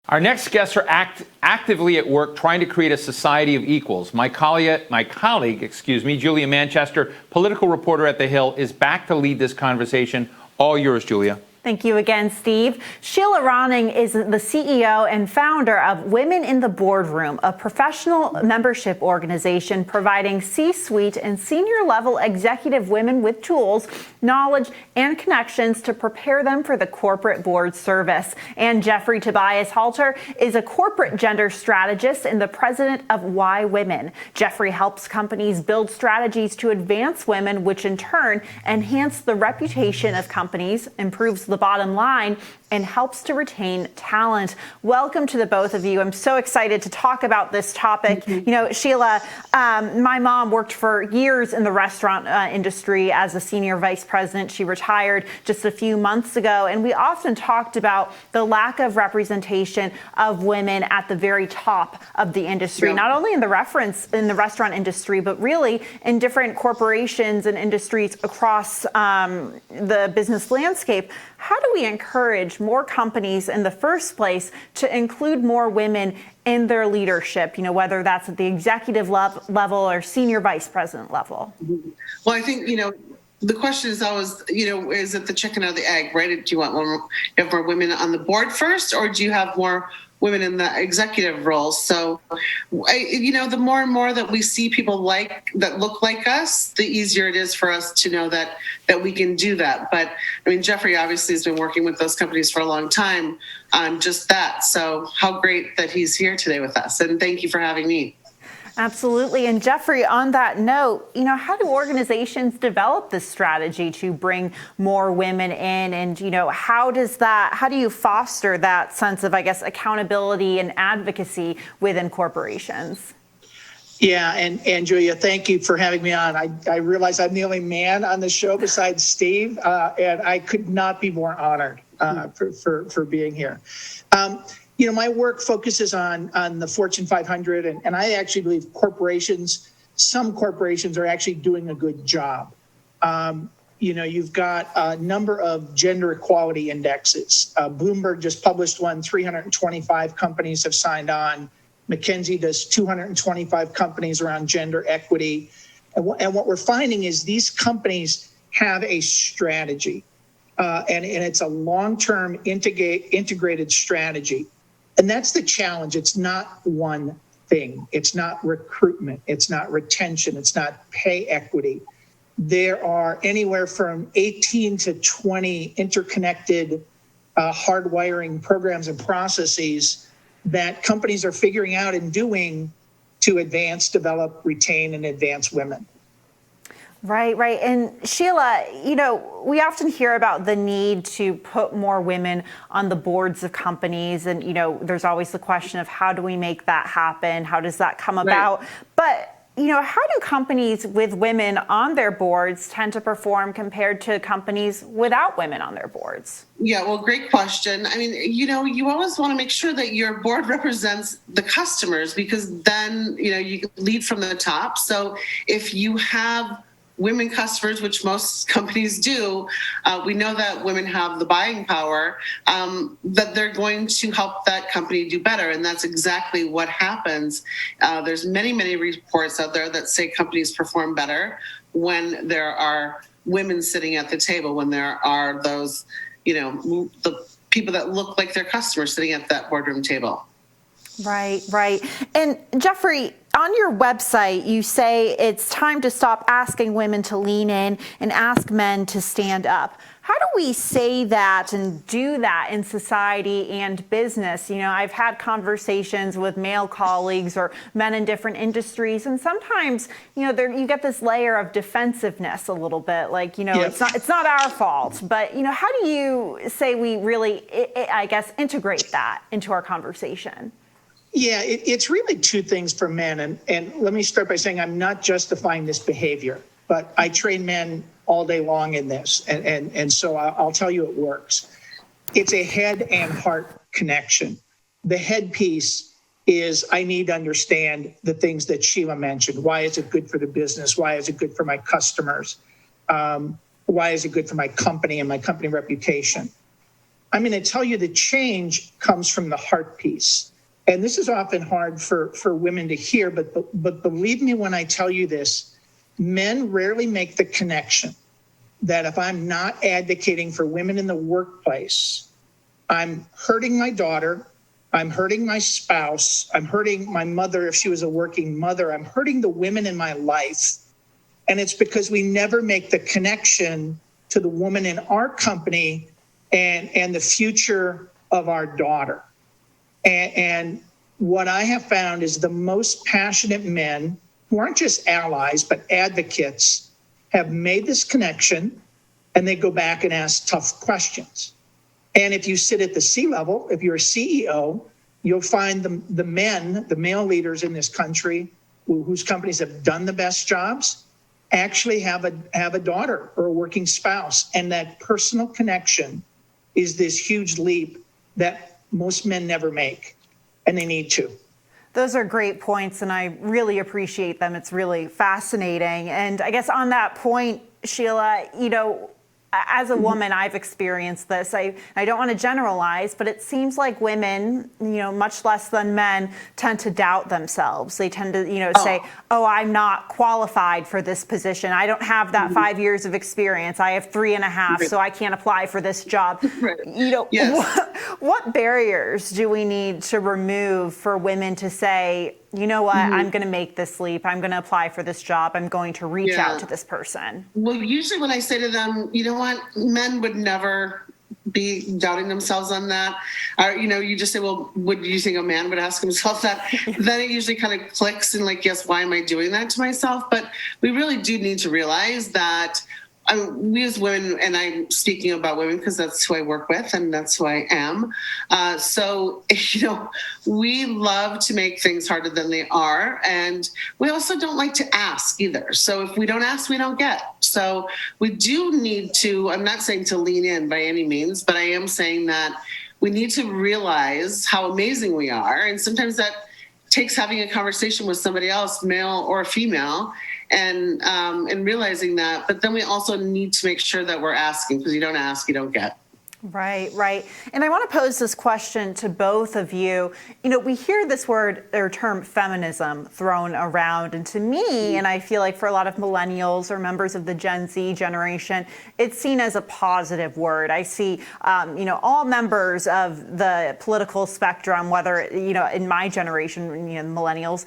Our next guests are actively at work trying to create a society of equals. My colleague, Julia Manchester, political reporter at The Hill, is back to lead this conversation. All yours, Julia. Thank you again, Steve. Sheila Ronning is the CEO and founder of Women in the Boardroom, a professional membership organization providing C-suite and senior-level executive women with tools, knowledge, and connections to prepare them for the corporate board service. And Jeffery Tobias Halter is a corporate gender strategist and the president of YWomen. Jeffery helps companies build strategies to advance women, which in turn enhance the reputation of companies, improves the bottom line, and helps to retain talent. Welcome to the both of you. I'm so excited to talk about this topic. You know, Sheila, my mom worked for years in the restaurant industry as a senior vice president. She retired just a few months ago, and we often talked about the lack of representation of women at the very top of the industry, not only in the restaurant industry, but really in different corporations and industries across the business landscape. How do we encourage more companies in the first place to include more women in their leadership, you know, whether that's at the executive level or senior vice president level? Well, I think, the question is always, is it the chicken or the egg, right? Do you want have more women on the board first, or do you have more women in the executive roles? So, the more and more that we see people that look like us, the easier it is for us to know that we can do that. But I mean, Jeffery obviously has been working with those companies for a long time on just that. So how great that he's here today with us. And thank you for having me. Absolutely. And Jeffery, on that note, how do organizations develop this strategy to bring more women in? And, how do you foster that sense of, accountability and advocacy within corporations? Yeah, and Julia, thank you for having me on. I realize I'm the only man on the show besides Steve, and I could not be more honored for being here. My work focuses on the Fortune 500, and I actually believe some corporations are actually doing a good job. You've got a number of gender equality indexes. Bloomberg just published one, 325 companies have signed on. McKinsey does 225 companies around gender equity. And what we're finding is these companies have a strategy, and it's a long-term integrated strategy. And that's the challenge. It's not one thing. It's not recruitment. It's not retention. It's not pay equity. There are anywhere from 18 to 20 interconnected hardwiring programs and processes that companies are figuring out and doing to advance, develop, retain, and advance women. Right. And Sheila, we often hear about the need to put more women on the boards of companies. And, there's always the question of how do we make that happen? How does that come about? But, how do companies with women on their boards tend to perform compared to companies without women on their boards? Yeah, well, great question. I mean, you always want to make sure that your board represents the customers, because then, you can lead from the top. So if you have women customers, which most companies do, we know that women have the buying power, that they're going to help that company do better. And that's exactly what happens. There's many, many reports out there that say companies perform better when there are women sitting at the table, when there are those, the people that look like their customers sitting at that boardroom table. Right. And Jeffery, on your website, you say it's time to stop asking women to lean in and ask men to stand up. How do we say that and do that in society and business? I've had conversations with male colleagues or men in different industries, and sometimes, you get this layer of defensiveness a little bit, like, it's not our fault. But, how do you say we really, integrate that into our conversation? Yeah, it's really two things for men. And let me start by saying I'm not justifying this behavior, but I train men all day long in this. And so I'll tell you it works. It's a head and heart connection. The head piece is I need to understand the things that Sheila mentioned. Why is it good for the business? Why is it good for my customers? Why is it good for my company and my company reputation? I'm going to tell you the change comes from the heart piece. And this is often hard for women to hear, but believe me when I tell you this, men rarely make the connection that if I'm not advocating for women in the workplace, I'm hurting my daughter, I'm hurting my spouse, I'm hurting my mother if she was a working mother, I'm hurting the women in my life. And it's because we never make the connection to the woman in our company and the future of our daughter. And what I have found is the most passionate men, who aren't just allies, but advocates, have made this connection, and they go back and ask tough questions. And if you sit at the C level, if you're a CEO, you'll find the men, the male leaders in this country, whose companies have done the best jobs, actually have a daughter or a working spouse. And that personal connection is this huge leap that most men never make, and they need to. Those are great points, and I really appreciate them. It's really fascinating. And I guess on that point, Sheila, as a woman, I've experienced this. I don't want to generalize, but it seems like women, much less than men, tend to doubt themselves. They tend to, say, oh, I'm not qualified for this position. I don't have that 5 years of experience. I have 3.5, so I can't apply for this job. Right. Yes. What barriers do we need to remove for women to say, you know what, I'm going to make this leap. I'm going to apply for this job. I'm going to reach out to this person. Well, usually when I say to them, you know what, men would never be doubting themselves on that. Or, you just say, well, would you think a man would ask himself that? Then it usually kind of clicks and yes, why am I doing that to myself? But we really do need to realize that we as women, and I'm speaking about women because that's who I work with and that's who I am. So, we love to make things harder than they are. And we also don't like to ask either. So if we don't ask, we don't get. So we do need to, I'm not saying to lean in by any means, but I am saying that we need to realize how amazing we are. And sometimes that takes having a conversation with somebody else, male or female, and realizing that. But then we also need to make sure that we're asking, because you don't ask, you don't get. Right. And I want to pose this question to both of you. We hear this word or term feminism thrown around, and to me, and I feel like for a lot of millennials or members of the Gen Z generation, it's seen as a positive word. I see, all members of the political spectrum, whether, in my generation, millennials,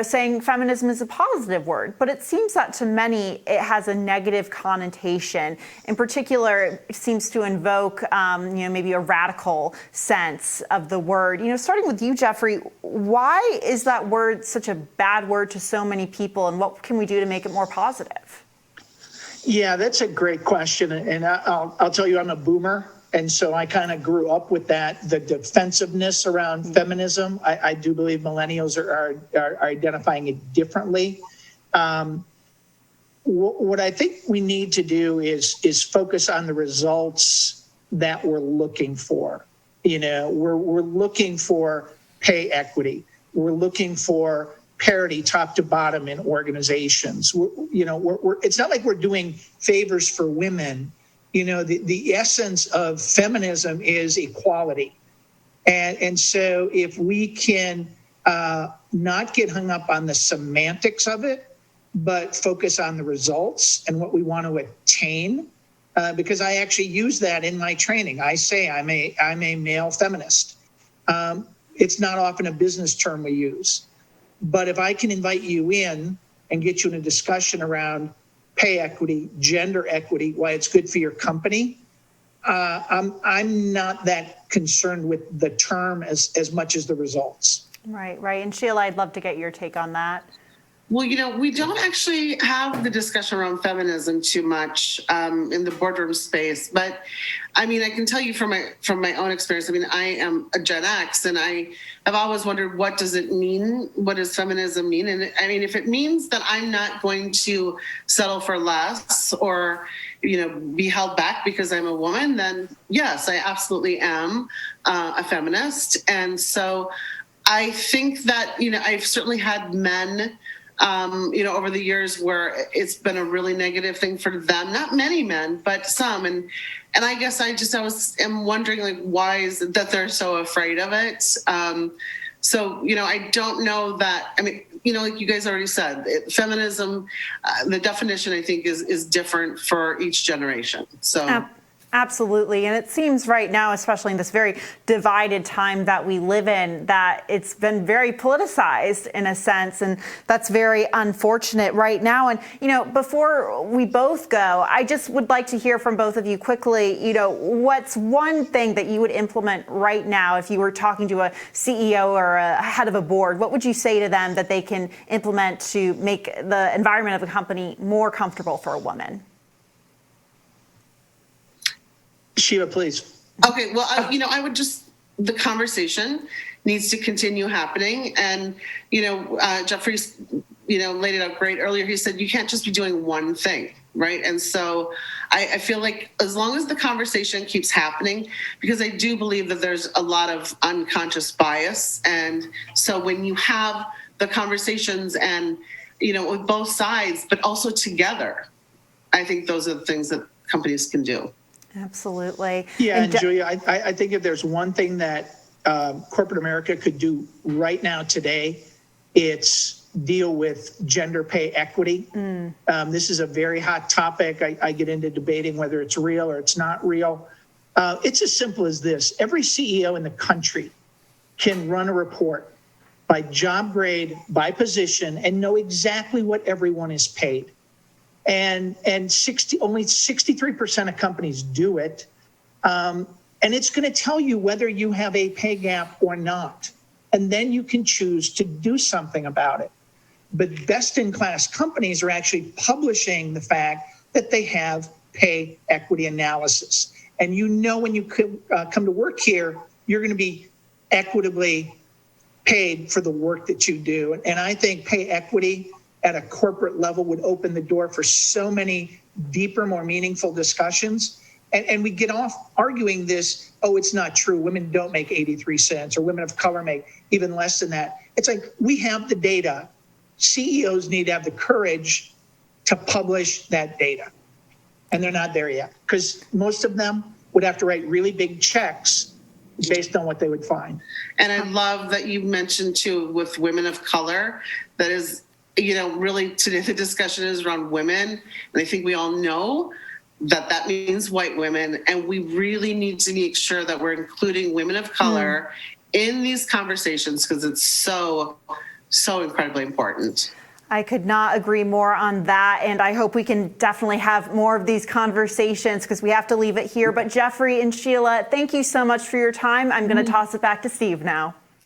saying feminism is a positive word. But it seems that to many, it has a negative connotation. In particular, it seems to invoke maybe a radical sense of the word. Starting with you, Jeffrey, why is that word such a bad word to so many people, and what can we do to make it more positive? Yeah, that's a great question. And I'll tell you, I'm a boomer. And so I kind of grew up with that, the defensiveness around feminism. I do believe millennials are identifying it differently. What I think we need to do is focus on the results that we're looking for. We're looking for pay equity. We're looking for parity top to bottom in organizations. It's not like we're doing favors for women. The essence of feminism is equality. And so if we can not get hung up on the semantics of it, but focus on the results and what we want to attain, because I actually use that in my training. I say I'm a male feminist. It's not often a business term we use, but if I can invite you in and get you in a discussion around pay equity, gender equity, why it's good for your company, I'm not that concerned with the term as much as the results. Right. And Sheila, I'd love to get your take on that. Well, we don't actually have the discussion around feminism too much in the boardroom space. But I can tell you from my own experience. I am a Gen X, and I have always wondered, what does it mean? What does feminism mean? And if it means that I'm not going to settle for less or be held back because I'm a woman, then yes, I absolutely am a feminist. And so I think that I've certainly had men over the years where it's been a really negative thing for them. Not many men, but some. And I guess I am wondering, like, why is it that they're so afraid of it? So, I don't know that. I mean, like you guys already said, feminism, the definition, I think, is different for each generation. So. Absolutely. And it seems right now, especially in this very divided time that we live in, that it's been very politicized in a sense. And that's very unfortunate right now. And, before we both go, I just would like to hear from both of you quickly, what's one thing that you would implement right now if you were talking to a CEO or a head of a board? What would you say to them that they can implement to make the environment of a company more comfortable for a woman? Sheila, please. Okay, well, I would the conversation needs to continue happening. And, Jeffrey, laid it out great earlier. He said, you can't just be doing one thing, right? And so I feel like as long as the conversation keeps happening, because I do believe that there's a lot of unconscious bias. And so when you have the conversations and, with both sides, but also together, I think those are the things that companies can do. Absolutely. Yeah, and Julia, I think if there's one thing that corporate America could do right now today, it's deal with gender pay equity. This is a very hot topic. I get into debating whether it's real or it's not real. It's as simple as this. Every CEO in the country can run a report by job grade, by position, and know exactly what everyone is paid. And only 63% of companies do it. And it's going to tell you whether you have a pay gap or not. And then you can choose to do something about it. But best-in-class companies are actually publishing the fact that they have pay equity analysis. And when you come to work here, you're going to be equitably paid for the work that you do. And I think pay equity at a corporate level would open the door for so many deeper, more meaningful discussions. And we get off arguing this, it's not true. Women don't make 83 cents or women of color make even less than that. It's like, we have the data. CEOs need to have the courage to publish that data. And they're not there yet, because most of them would have to write really big checks based on what they would find. And I love that you mentioned too, with women of color, that is, really today the discussion is around women. And I think we all know that means white women. And we really need to make sure that we're including women of color in these conversations, because it's so, so incredibly important. I could not agree more on that. And I hope we can definitely have more of these conversations, because we have to leave it here. But Jeffrey and Sheila, thank you so much for your time. I'm going to toss it back to Steve now.